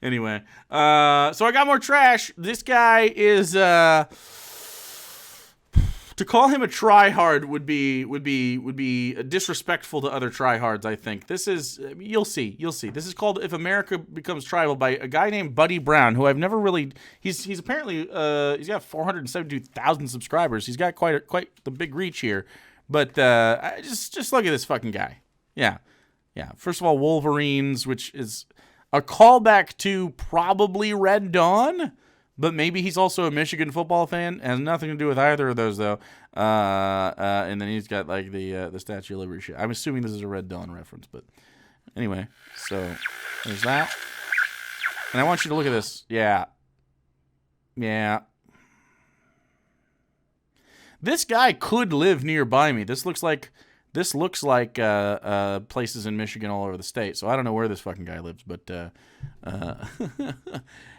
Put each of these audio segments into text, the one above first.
Anyway, so I got more trash. This guy is to call him a tryhard would be disrespectful to other tryhards. I think this is you'll see. This is called "If America Becomes Tribal" by a guy named Buddy Brown, who I've never really. He's apparently he's got 472,000 subscribers. He's got quite the big reach here. But just look at this fucking guy. Yeah. First of all, Wolverines, which is a callback to probably Red Dawn. But maybe he's also a Michigan football fan. It has nothing to do with either of those, though. And then he's got like the Statue of Liberty shit. I'm assuming this is a Red Dawn reference, but anyway. So there's that. And I want you to look at this. Yeah. This guy could live nearby me. This looks like places in Michigan all over the state. So I don't know where this fucking guy lives, but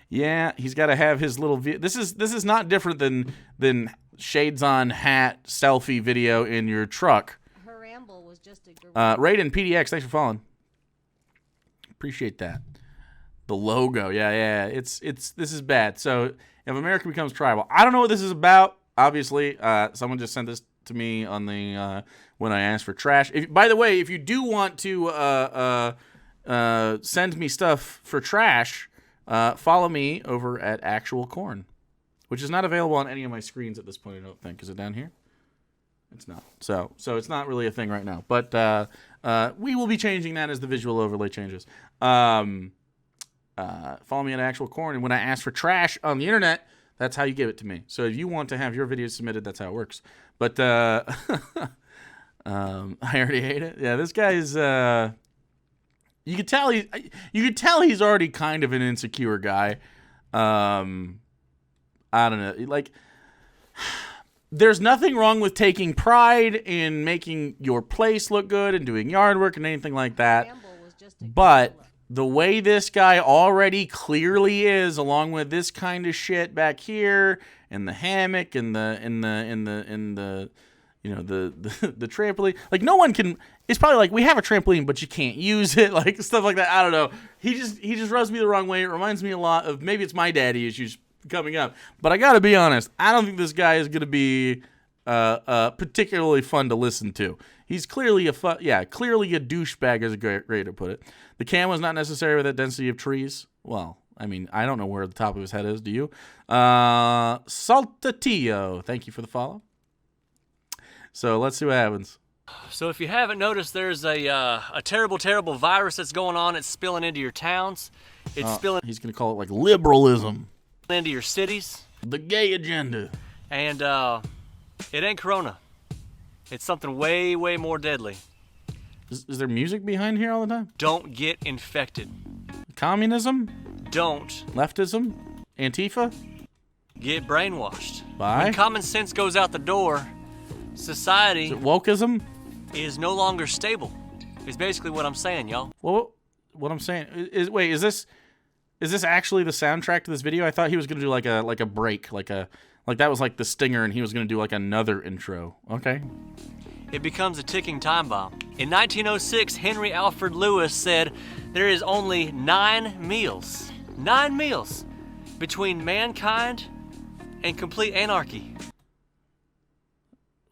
yeah, he's got to have his little. This is not different than shades on hat selfie video in your truck. Her ramble was just a Raiden PDX, thanks for following. Appreciate that. The logo, yeah. It's this is bad. So if America becomes tribal, I don't know what this is about. Obviously, someone just sent this to me on the when I asked for trash. By the way, if you do want to send me stuff for trash, follow me over at Actual Corn, which is not available on any of my screens at this point. I don't think. Is it down here? It's not. So it's not really a thing right now. But we will be changing that as the visual overlay changes. Follow me at Actual Corn, and when I ask for trash on the internet, that's how you give it to me. So if you want to have your videos submitted, that's how it works. But I already hate it. Yeah, this guy is. You could tell he's already kind of an insecure guy. I don't know. Like, there's nothing wrong with taking pride in making your place look good and doing yard work and anything like that. But the way this guy already clearly is, along with this kind of shit back here, and the hammock, and the trampoline, like no one can. It's probably like we have a trampoline, but you can't use it, like stuff like that. I don't know. He just rubs me the wrong way. It reminds me a lot of maybe it's my daddy issues coming up. But I got to be honest. I don't think this guy is gonna be particularly fun to listen to. He's clearly clearly a douchebag, is a great way to put it. The cam was not necessary with that density of trees. Well, I mean, I don't know where the top of his head is. Do you? Saltatillo, thank you for the follow. So let's see what happens. So if you haven't noticed, there's a terrible, terrible virus that's going on. It's spilling into your towns. It's spilling. He's going to call it like liberalism. Into your cities. The gay agenda. And it ain't Corona. It's something way, way more deadly. Is there music behind here all the time? Don't get infected. Communism? Don't. Leftism? Antifa? Get brainwashed. By? When common sense goes out the door, society... Is it wokeism? ...is no longer stable. Is basically what I'm saying, y'all. Well, what I'm saying is, wait, is this actually the soundtrack to this video? I thought he was gonna do like a break, like that was like the stinger, and he was gonna do like another intro. Okay. It becomes a ticking time bomb. In 1906, Henry Alfred Lewis said, "There is only 9 meals between mankind and complete anarchy."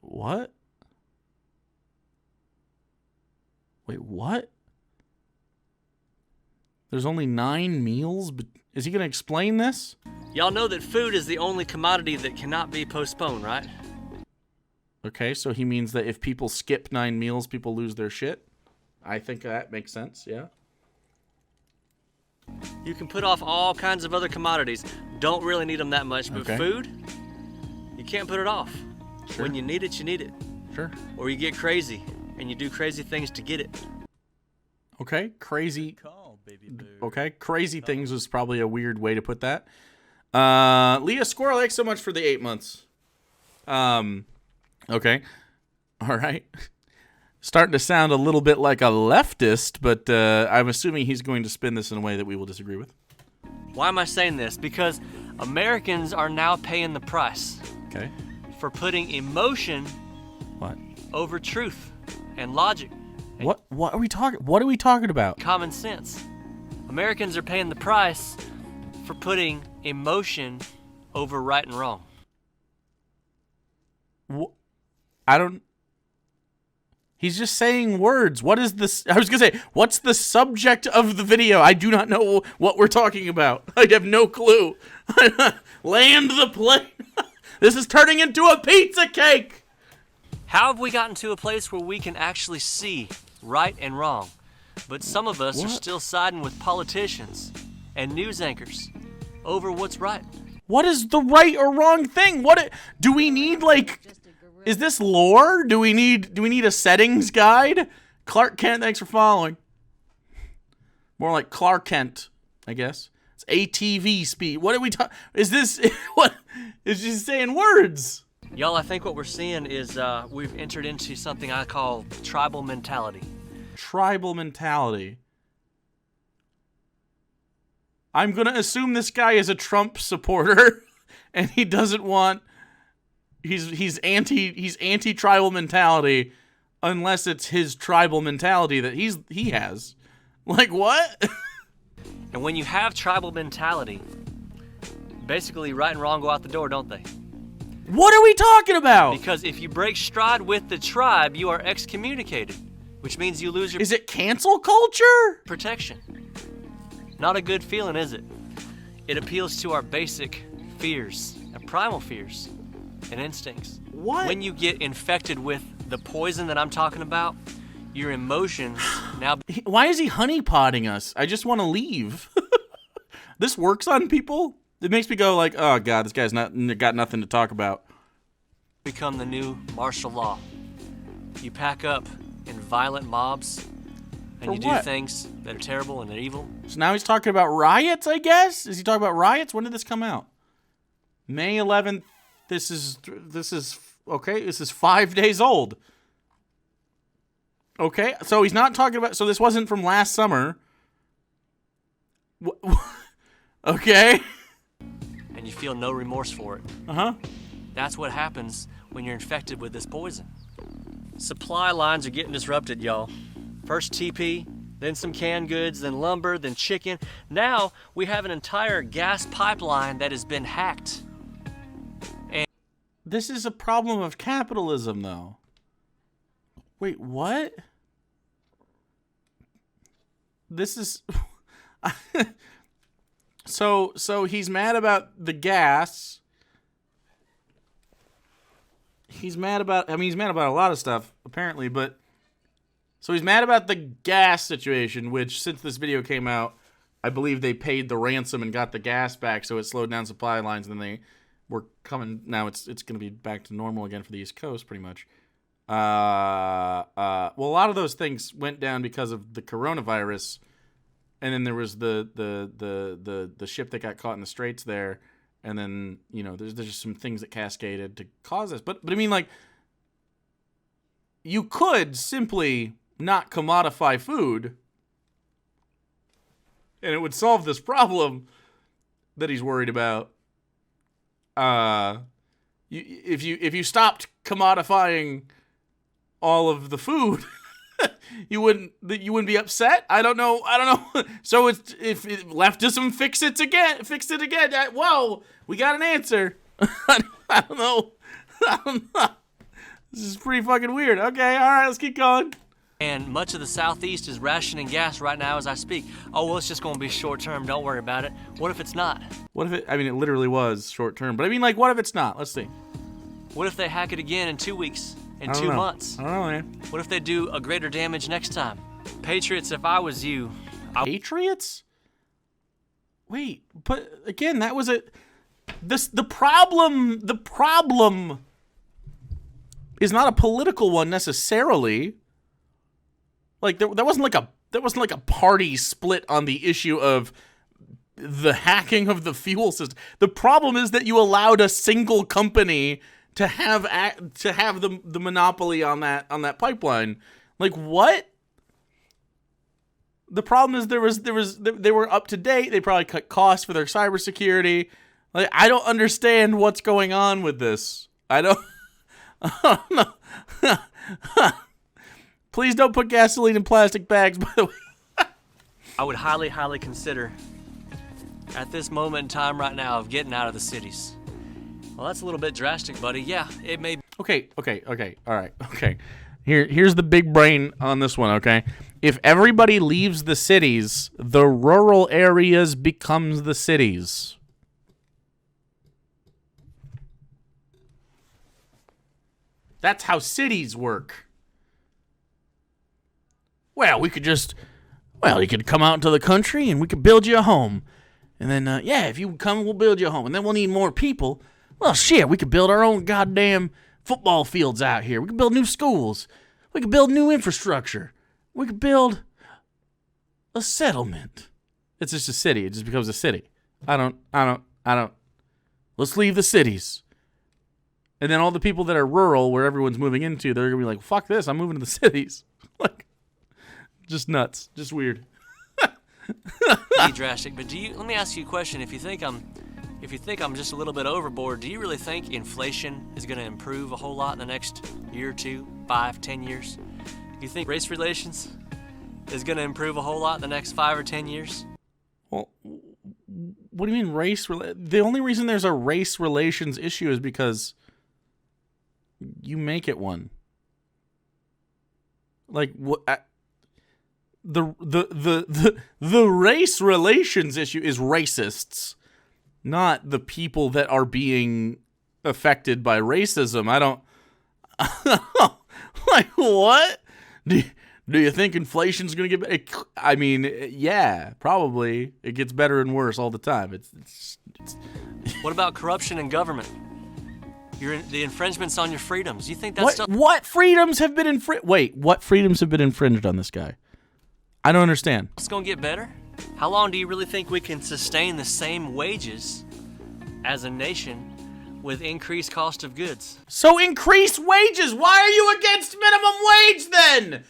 What? Wait, what? There's only 9 meals? But is he going to explain this? Y'all know that food is the only commodity that cannot be postponed, right? Okay, so he means that if people skip 9 meals, people lose their shit? I think that makes sense, yeah. You can put off all kinds of other commodities. Don't really need them that much, but food, you can't put it off. Sure. When you need it, you need it. Sure. Or you get crazy, and you do crazy things to get it. Okay, crazy. Okay, crazy things was probably a weird way to put that. Leah Squirrel, thanks so much for the 8 months. Okay. All right. Starting to sound a little bit like a leftist, but I'm assuming he's going to spin this in a way that we will disagree with. Why am I saying this? Because Americans are now paying the price. Okay. For putting emotion over truth and logic. What are we talking about? Common sense. Americans are paying the price for putting emotion over right and wrong. I don't. He's just saying words. What is this? I was going to say, what's the subject of the video? I do not know what we're talking about. I have no clue. Land the plane. This is turning into a pizza cake. How have we gotten to a place where we can actually see right and wrong? But some of us are still siding with politicians and news anchors over what's right. What is the right or wrong thing? Do we need, like, is this lore? Do we need a settings guide? Clark Kent, thanks for following. More like Clark Kent, I guess. It's ATV speed. What are we talking? Is this what? Is she saying words? Y'all, I think what we're seeing is we've entered into something I call tribal mentality. Tribal mentality. I'm gonna assume this guy is a Trump supporter, and he doesn't want. He's anti tribal mentality, unless it's his tribal mentality that he has. Like what? And when you have tribal mentality, basically right and wrong go out the door, don't they? What are we talking about? Because if you break stride with the tribe, you are excommunicated, which means you lose your Is it cancel culture? protection. Not a good feeling, is it? It appeals to our basic fears, and primal fears, and instincts. What? When you get infected with the poison that I'm talking about, your emotions now... Why is he honeypotting us? I just want to leave. This works on people? It makes me go like, oh God, this guy's got nothing to talk about. become the new martial law. You pack up in violent mobs, and For you do what? things that are terrible and they're evil. So now he's talking about riots, I guess? Is he talking about riots? When did this come out? May 11th. This is okay. This is 5 days old. Okay, so he's not talking about. So this wasn't from last summer. Okay. And you feel no remorse for it. Uh-huh. That's what happens when you're infected with this poison. Supply lines are getting disrupted, y'all. First TP, then some canned goods, then lumber, then chicken. Now we have an entire gas pipeline that has been hacked. This is a problem of capitalism, though. Wait, what? This is... So he's mad about the gas. He's mad about a lot of stuff, apparently, but... So he's mad about the gas situation, which, since this video came out, I believe they paid the ransom and got the gas back, so it slowed down supply lines, and then they were coming... Now it's going to be back to normal again for the East Coast, pretty much. Well, a lot of those things went down because of the coronavirus, and then there was the ship that got caught in the straits there, and then, you know, there's just some things that cascaded to cause this. But I mean, like, you could simply not commodify food, and it would solve this problem that he's worried about. If you stopped commodifying all of the food, you wouldn't be upset. I don't know. So it's if leftism fix it again. Whoa, we got an answer. I don't know. This is pretty fucking weird. Okay, all right, let's keep going. And much of the Southeast is rationing gas right now as I speak. Oh, well, it's just going to be short term. Don't worry about it. What if it's not? What if it? I mean, it literally was short term. But I mean, like, what if it's not? Let's see. What if they hack it again in 2 weeks? In I don't 2 know. months? I don't know, man. What if they do a greater damage next time? Patriots, if I was you, Patriots? Wait, but again, that was the problem is not a political one necessarily. Like there wasn't like a party split on the issue of the hacking of the fuel system. The problem is that you allowed a single company to have the monopoly on that pipeline. Like, what? The problem is they were up to date. They probably cut costs for their cybersecurity. Like, I don't understand what's going on with this. I don't know. Please don't put gasoline in plastic bags, by the way. I would highly, highly consider at this moment in time right now of getting out of the cities. Well, that's a little bit drastic, buddy. Yeah, it may be. Okay. All right. Okay. Here's the big brain on this one, okay? If everybody leaves the cities, the rural areas becomes the cities. That's how cities work. Well, you could come out into the country and we could build you a home. And then, if you come, we'll build you a home. And then we'll need more people. Well, shit, we could build our own goddamn football fields out here. We could build new schools. We could build new infrastructure. We could build a settlement. It's just a city. It just becomes a city. I don't. Let's leave the cities. And then all the people that are rural, where everyone's moving into, they're going to be like, fuck this, I'm moving to the cities. Like, just nuts. Just weird. Be drastic, but let me ask you a question. If you think I'm just a little bit overboard, do you really think inflation is going to improve a whole lot in the next year or two, 5, 10 years? You think race relations is going to improve a whole lot in the next 5 or 10 years? Well, what do you mean race? The only reason there's a race relations issue is because you make it one. Like what? The race relations issue is racists, not the people that are being affected by racism. I don't like what? Do you think inflation's going to get better? I mean, yeah, probably. It gets better and worse all the time. It's What about corruption in government? The infringements on your freedoms. You think that's what freedoms have been infringed? Wait, what freedoms have been infringed on this guy? I don't understand. It's going to get better? How long do you really think we can sustain the same wages as a nation with increased cost of goods? So increase wages. Why are you against minimum wage then?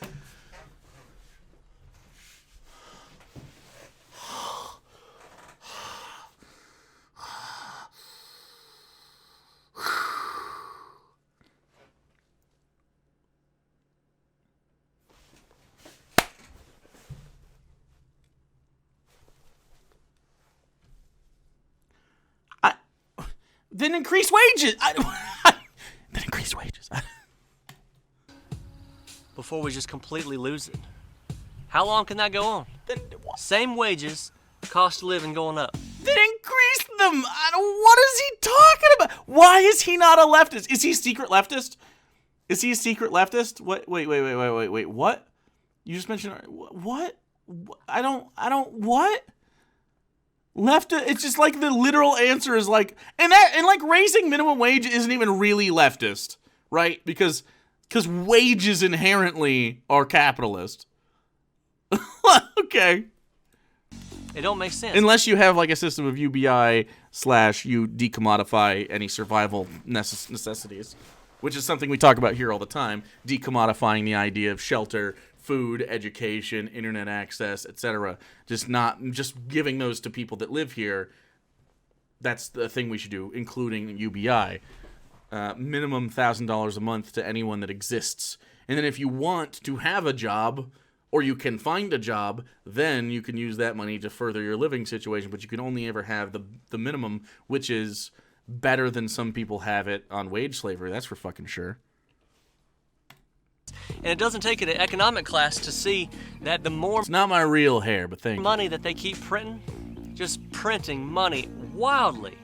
Then increase wages. Then increase wages. Before we just completely lose it. How long can that go on? Same wages, cost of living going up. Then increase them. What is he talking about? Why is he not a leftist? Is he a secret leftist? Is he a secret leftist? What? Wait. What? You just mentioned what? I don't. What? It's just like the literal answer is like, and like raising minimum wage isn't even really leftist, right? Because wages inherently are capitalist. Okay. It don't make sense. Unless you have like a system of UBI / you decommodify any survival necessities, which is something we talk about here all the time, decommodifying the idea of shelter, food, education, internet access, etc. Just giving those to people that live here. That's the thing we should do, including UBI. Minimum $1,000 a month to anyone that exists. And then if you want to have a job, or you can find a job, then you can use that money to further your living situation, but you can only ever have the minimum, which is better than some people have it on wage slavery. That's for fucking sure. And it doesn't take an economic class to see that the more... It's not my real hair, but thank you. ...money that they keep printing, just printing money wildly.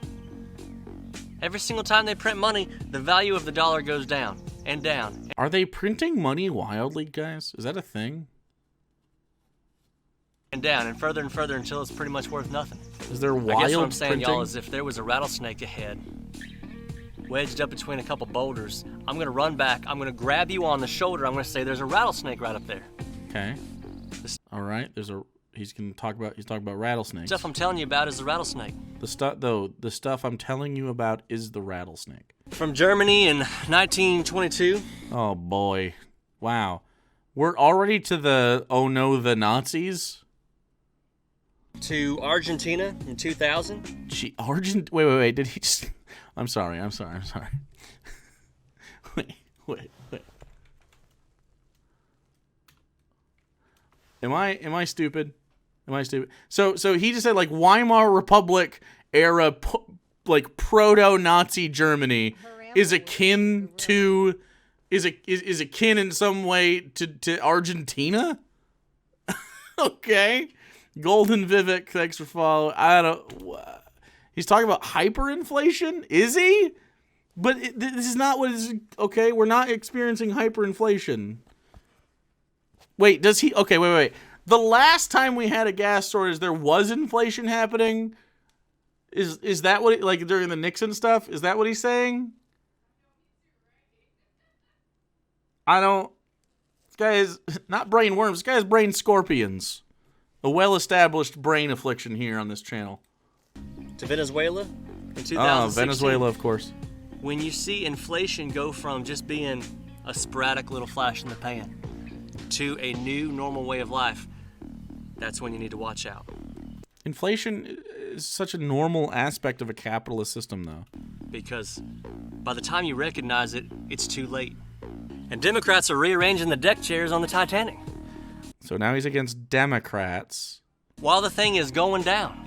Every single time they print money, the value of the dollar goes down and down. Are they printing money wildly, guys? Is that a thing? And down and further until it's pretty much worth nothing. Is there wild I guess what I'm saying, printing? y'all, is if there was a rattlesnake ahead, wedged up between a couple boulders, I'm going to run back, I'm going to grab you on the shoulder, I'm going to say, there's a rattlesnake right up there. Okay. All right, he's talking about rattlesnakes. The stuff I'm telling you about is the rattlesnake. The stuff I'm telling you about is the rattlesnake. From Germany in 1922. Oh boy. Wow. We're already to the Nazis? To Argentina in 2000. Wait. Did he just... I'm sorry. Wait. Am I stupid? Am I stupid? So he just said like Weimar Republic era, like proto-Nazi Germany is akin to, is akin in some way to Argentina. Okay, Golden Vivek, thanks for following. I don't. He's talking about hyperinflation. Is he? But this is not what is. Okay, we're not experiencing hyperinflation. Wait, does he? Okay, wait. The last time we had a gas shortage, there was inflation happening. Is that what, like during the Nixon stuff? Is that what he's saying? I don't. This guy is not brain worms. This guy is brain scorpions. A well-established brain affliction here on this channel. To Venezuela in 2016. Oh, Venezuela, of course. When you see inflation go from just being a sporadic little flash in the pan to a new normal way of life, that's when you need to watch out. Inflation is such a normal aspect of a capitalist system, though. Because by the time you recognize it, it's too late. And Democrats are rearranging the deck chairs on the Titanic. So now he's against Democrats. While the thing is going down.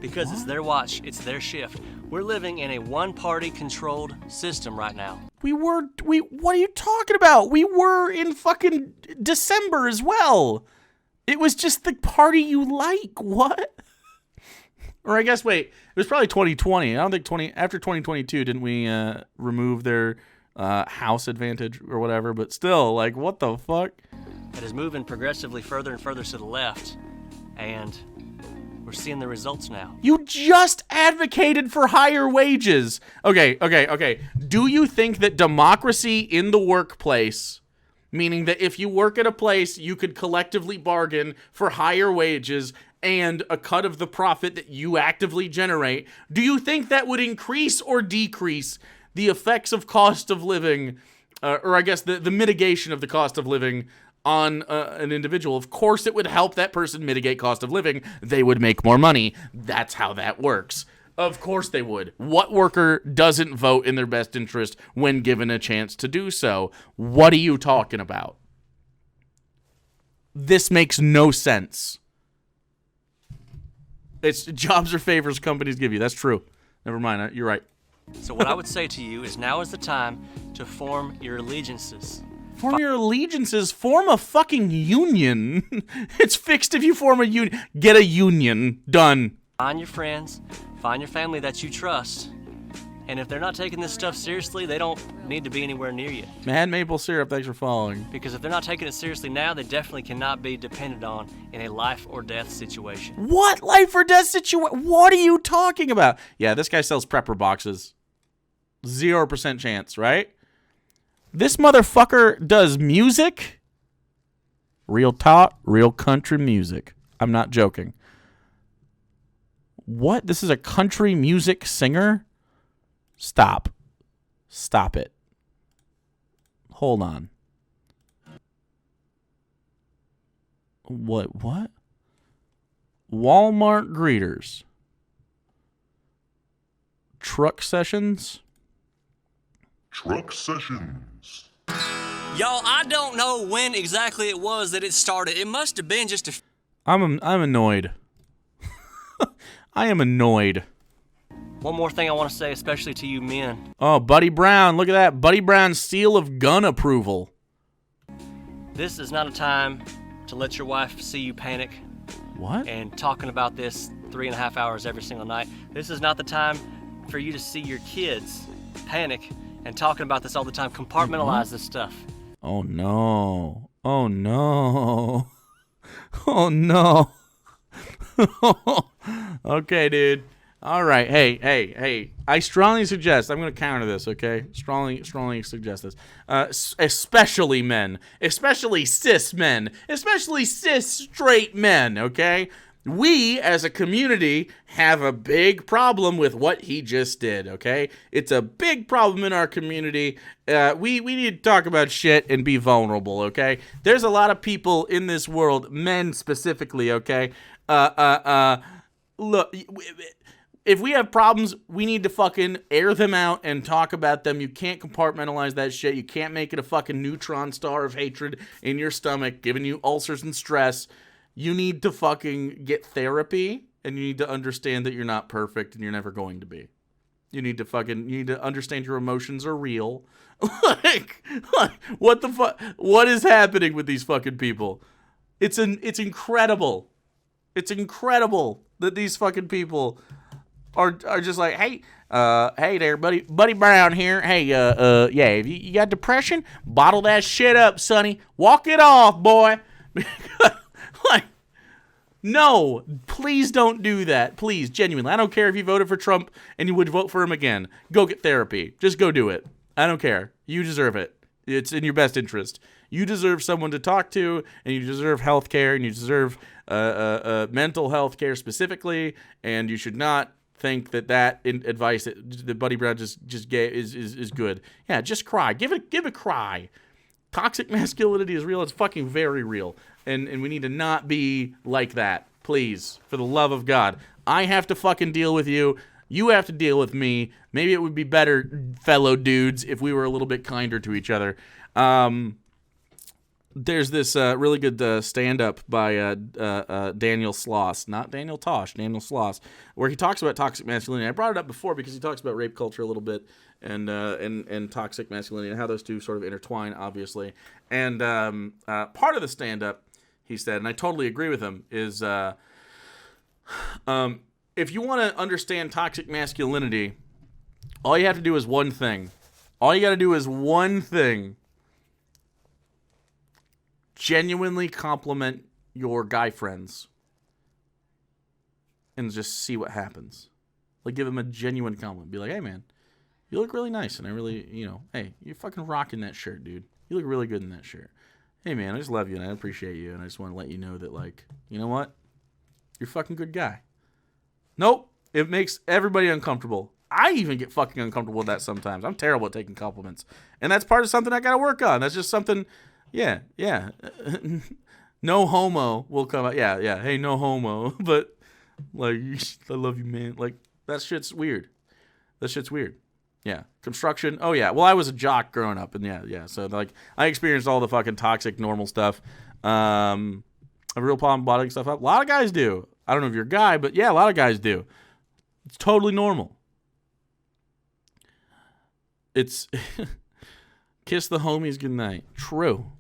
Because it's their watch, it's their shift. We're living in a one-party controlled system right now. What are you talking about? We were in fucking December as well. It was just the party you like. What? Or I guess, wait, it was probably 2020. I don't think after 2022, didn't we remove their House advantage or whatever? But still, like, what the fuck? It is moving progressively further and further to the left. And we're seeing the results now. You just advocated for higher wages. Okay. Do you think that democracy in the workplace, meaning that if you work at a place, you could collectively bargain for higher wages and a cut of the profit that you actively generate, do you think that would increase or decrease the effects of cost of living, or I guess the mitigation of the cost of living on an individual? Of course it would help that person mitigate cost of living. They would make more money. That's how that works. Of course they would. What worker doesn't vote in their best interest when given a chance to do so? What are you talking about? This makes no sense. It's jobs or favors companies give you. That's true. Never mind. You're right. So what I would say to you is now is the time to form your allegiances. Form your allegiances. Form a fucking union. It's fixed if you form a union. Get a union. Done. Find your friends. Find your family that you trust. And if they're not taking this stuff seriously, they don't need to be anywhere near you. Mad maple syrup, thanks for following. Because if they're not taking it seriously now, they definitely cannot be depended on in a life or death situation. What life or death situation? What are you talking about? Yeah, this guy sells prepper boxes. 0% chance, right? This motherfucker does music. Real talk, real country music. I'm not joking. What? This is a country music singer? Stop it. Hold on. What? Walmart greeters. Truck sessions. Y'all, I don't know when exactly it was that it started. It must have been just a... I'm annoyed. I am annoyed. One more thing I want to say, especially to you men. Oh, Buddy Brown. Look at that. Buddy Brown's seal of gun approval. This is not a time to let your wife see you panic. What? And talking about this 3.5 hours every single night. This is not the time for you to see your kids panic and talking about this all the time. Compartmentalize this stuff. Oh, no. Oh, no. Oh, no. Okay, dude. All right. Hey. I strongly suggest, I'm going to counter this, okay? Strongly suggest this. Especially men. Especially cis men. Especially cis straight men, okay? We, as a community, have a big problem with what he just did, okay? It's a big problem in our community. We need to talk about shit and be vulnerable, okay? There's a lot of people in this world, men specifically, okay? Look, if we have problems, we need to fucking air them out and talk about them. You can't compartmentalize that shit. You can't make it a fucking neutron star of hatred in your stomach, giving you ulcers and stress. You need to fucking get therapy, and you need to understand that you're not perfect and you're never going to be. You need to understand your emotions are real. like, what the fuck? What is happening with these fucking people? It's incredible. It's incredible that these fucking people are just like, hey, hey there, buddy Brown here. Hey, yeah, if you got depression, bottle that shit up, sonny. Walk it off, boy. Like, no, please don't do that. Please, genuinely. I don't care if you voted for Trump and you would vote for him again. Go get therapy. Just go do it. I don't care. You deserve it. It's in your best interest. You deserve someone to talk to, and you deserve health care, and you deserve mental health care specifically, and you should not think that advice that Buddy Brown just gave is good. Yeah, just cry. Give a cry. Toxic masculinity is real. It's fucking very real. And we need to not be like that. Please, for the love of God. I have to fucking deal with you. You have to deal with me. Maybe it would be better, fellow dudes, if we were a little bit kinder to each other. There's this really good stand-up by Daniel Sloss. Not Daniel Tosh, Daniel Sloss, where he talks about toxic masculinity. I brought it up before because he talks about rape culture a little bit and toxic masculinity and how those two sort of intertwine, obviously. And part of the stand-up, he said, and I totally agree with him, is if you want to understand toxic masculinity, all you have to do is one thing. All you got to do is one thing. Genuinely compliment your guy friends. And just see what happens. Like, give them a genuine compliment. Be like, hey, man, you look really nice. And I really, hey, you're fucking rocking that shirt, dude. You look really good in that shirt. Hey, man, I just love you and I appreciate you. And I just want to let you know that, like, you know what? You're a fucking good guy. Nope. It makes everybody uncomfortable. I even get fucking uncomfortable with that sometimes. I'm terrible at taking compliments. And that's part of something I got to work on. That's just something, yeah. No homo will come out. Yeah. Hey, no homo. But, like, I love you, man. Like, that shit's weird. Yeah. Construction. Oh, yeah. Well, I was a jock growing up. And, yeah. So, like, I experienced all the fucking toxic normal stuff. A real problem bottling stuff up. A lot of guys do. I don't know if you're a guy, but, yeah, a lot of guys do. It's totally normal. It's kiss the homies goodnight. True.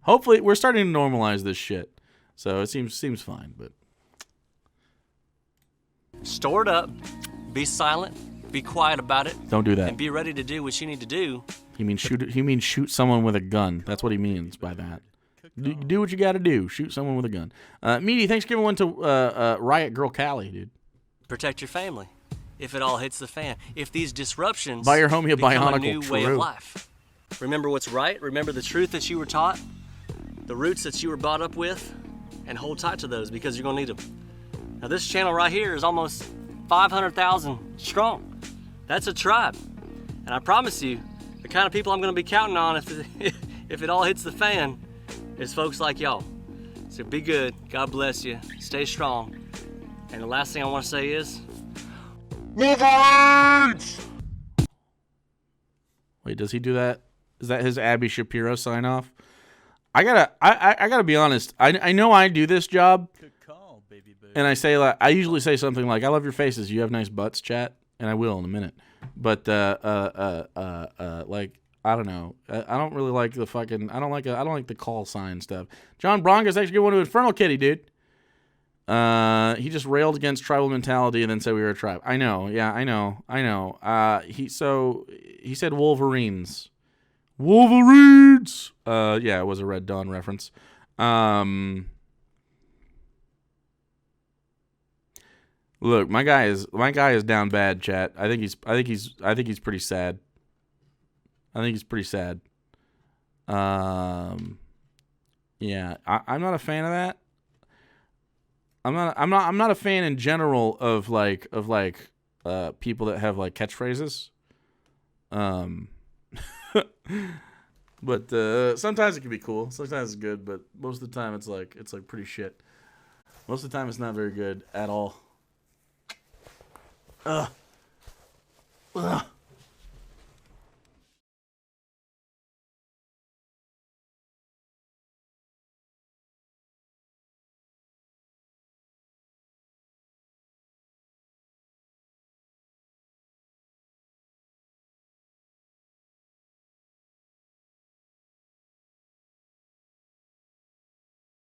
Hopefully, we're starting to normalize this shit. So, it seems fine, but. Store it up. Be silent. Be quiet about it. Don't do that. And be ready to do what you need to do. He means shoot someone with a gun. That's what he means by that. Do what you got to do. Shoot someone with a gun. Meaty, thanks for giving one to Riot Girl Callie, dude. Protect your family. If it all hits the fan. If these disruptions buy your homie a become a Bionicle. new way of life. Remember what's right. Remember the truth that you were taught. The roots that you were brought up with. And hold tight to those because you're going to need them. Now this channel right here is almost 500,000 strong. That's a tribe. And I promise you, the kind of people I'm going to be counting on if it all hits the fan is folks like y'all. So be good. God bless you. Stay strong. And the last thing I want to say is... Wait, does he do that? Is that his Abby Shapiro sign off? I gotta be honest. I know I do this job. Good call, baby boo. And I usually say something like, I love your faces. You have nice butts, chat. And I will in a minute. But like, I don't know. I don't really like the fucking. I don't like the call sign stuff. John Bronco's actually one to Infernal Kitty, dude. He just railed against tribal mentality and then said we were a tribe. I know. Yeah, I know. He said Wolverines. Wolverines. Yeah, it was a Red Dawn reference. Look, my guy is down bad, chat. I think he's pretty sad. Yeah, I'm not a fan of that. I'm not a fan in general of people that have like catchphrases. But sometimes it can be cool. Sometimes it's good, but most of the time it's like pretty shit. Most of the time it's not very good at all. Ugh.